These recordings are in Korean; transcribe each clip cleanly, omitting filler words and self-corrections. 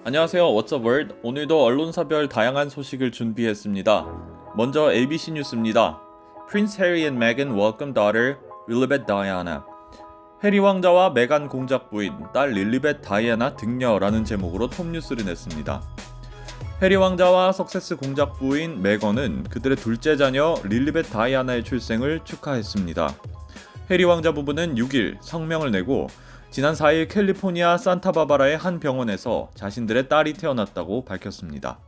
안녕하세요. What's up world? 오늘도 언론사별 다양한 소식을 준비했습니다. 먼저 ABC 뉴스입니다. Prince Harry and Meghan welcome daughter Lilibet Diana. 해리 왕자와 메간 공작 부인 딸 릴리벳 다이애나 등려라는 제목으로 톱뉴스를 냈습니다. 해리 왕자와 석세스 공작 부인 메건은 그들의 둘째 자녀 릴리벳 다이애나의 출생을 축하했습니다. 해리 왕자 부부는 6일 성명을 내고 지난 4일 캘리포니아 산타바바라의 한 병원에서 자신들의 딸이 태어났다고 밝혔습니다.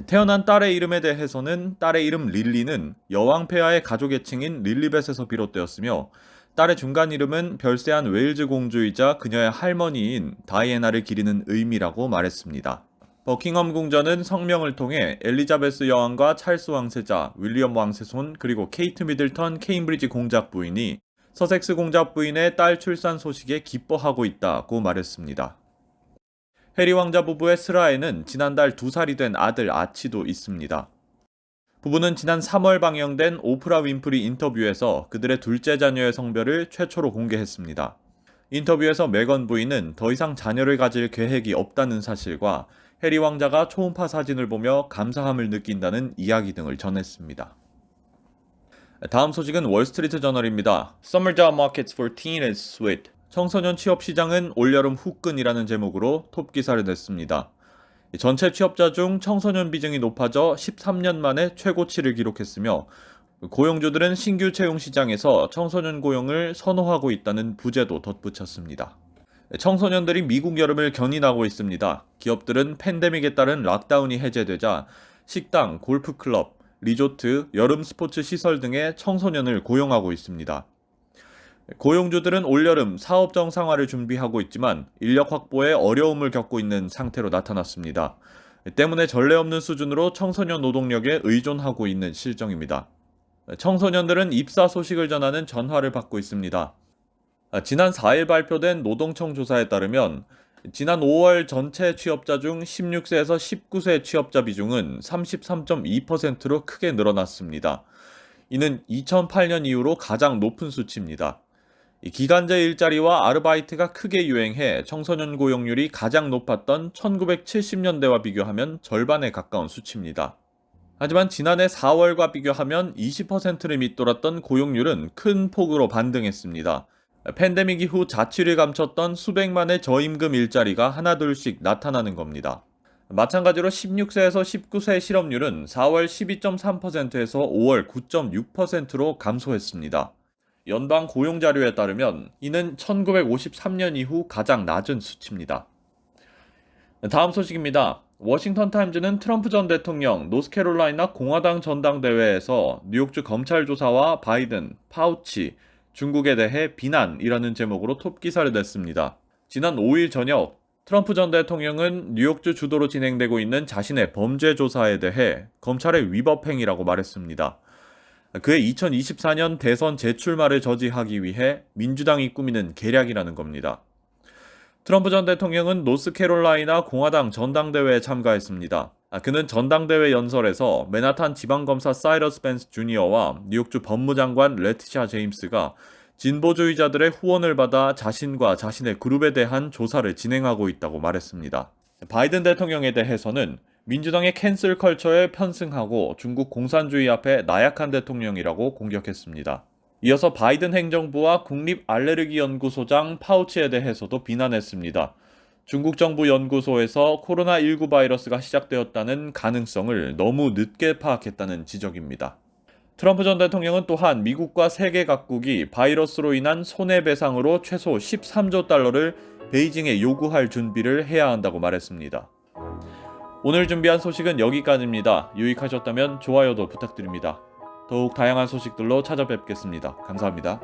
태어난 딸의 이름에 대해서는 딸의 이름 릴리는 여왕 폐하의 가족 애칭인 릴리벳에서 비롯되었으며 딸의 중간 이름은 별세한 웨일즈 공주이자 그녀의 할머니인 다이애나를 기리는 의미라고 말했습니다. 버킹엄 궁전은 성명을 통해 엘리자베스 여왕과 찰스 왕세자, 윌리엄 왕세손 그리고 케이트 미들턴 케임브리지 공작 부인이 서섹스 공작 부인의 딸 출산 소식에 기뻐하고 있다고 말했습니다. 해리 왕자 부부의 슬하에는 지난달 2살이 된 아들 아치도 있습니다. 부부는 지난 3월 방영된 오프라 윈프리 인터뷰에서 그들의 둘째 자녀의 성별을 최초로 공개했습니다. 인터뷰에서 메건 부인은 더 이상 자녀를 가질 계획이 없다는 사실과 해리 왕자가 초음파 사진을 보며 감사함을 느낀다는 이야기 등을 전했습니다. 다음 소식은 월스트리트 저널입니다. Summer job markets for teen is sweet. 청소년 취업 시장은 올여름 후끈이라는 제목으로 톱 기사를 냈습니다. 전체 취업자 중 청소년 비중이 높아져 13년 만에 최고치를 기록했으며 고용주들은 신규 채용 시장에서 청소년 고용을 선호하고 있다는 부제도 덧붙였습니다. 청소년들이 미국 여름을 견인하고 있습니다. 기업들은 팬데믹에 따른 락다운이 해제되자 식당, 골프클럽, 리조트, 여름 스포츠 시설 등의 청소년을 고용하고 있습니다. 고용주들은 올여름 사업 정상화를 준비하고 있지만 인력 확보에 어려움을 겪고 있는 상태로 나타났습니다. 때문에 전례 없는 수준으로 청소년 노동력에 의존하고 있는 실정입니다. 청소년들은 입사 소식을 전하는 전화를 받고 있습니다. 지난 4일 발표된 노동청 조사에 따르면 지난 5월 전체 취업자 중 16세에서 19세 취업자 비중은 33.2%로 크게 늘어났습니다. 이는 2008년 이후로 가장 높은 수치입니다. 기간제 일자리와 아르바이트가 크게 유행해 청소년 고용률이 가장 높았던 1970년대와 비교하면 절반에 가까운 수치입니다. 하지만 지난해 4월과 비교하면 20%를 밑돌았던 고용률은 큰 폭으로 반등했습니다. 팬데믹 이후 자취를 감췄던 수백만의 저임금 일자리가 하나둘씩 나타나는 겁니다. 마찬가지로 16세에서 19세 실업률은 4월 12.3%에서 5월 9.6%로 감소했습니다. 연방 고용 자료에 따르면 이는 1953년 이후 가장 낮은 수치입니다. 다음 소식입니다. 워싱턴 타임즈는 트럼프 전 대통령 노스캐롤라이나 공화당 전당대회에서 뉴욕주 검찰 조사와 바이든, 파우치, 중국에 대해 비난이라는 제목으로 톱 기사를 냈습니다. 지난 5일 저녁 트럼프 전 대통령은 뉴욕주 주도로 진행되고 있는 자신의 범죄 조사에 대해 검찰의 위법 행위라고 말했습니다. 그의 2024년 대선 재출마를 저지하기 위해 민주당이 꾸미는 계략이라는 겁니다. 트럼프 전 대통령은 노스캐롤라이나 공화당 전당대회에 참가했습니다. 그는 전당대회 연설에서 맨하탄 지방검사 사이러스 벤스 주니어와 뉴욕주 법무장관 레티샤 제임스가 진보주의자들의 후원을 받아 자신과 자신의 그룹에 대한 조사를 진행하고 있다고 말했습니다. 바이든 대통령에 대해서는 민주당의 캔슬 컬처에 편승하고 중국 공산주의 앞에 나약한 대통령이라고 공격했습니다. 이어서 바이든 행정부와 국립알레르기연구소장 파우치에 대해서도 비난했습니다. 중국 정부 연구소에서 코로나19 바이러스가 시작되었다는 가능성을 너무 늦게 파악했다는 지적입니다. 트럼프 전 대통령은 또한 미국과 세계 각국이 바이러스로 인한 손해배상으로 최소 13조 달러를 베이징에 요구할 준비를 해야 한다고 말했습니다. 오늘 준비한 소식은 여기까지입니다. 유익하셨다면 좋아요도 부탁드립니다. 더욱 다양한 소식들로 찾아뵙겠습니다. 감사합니다.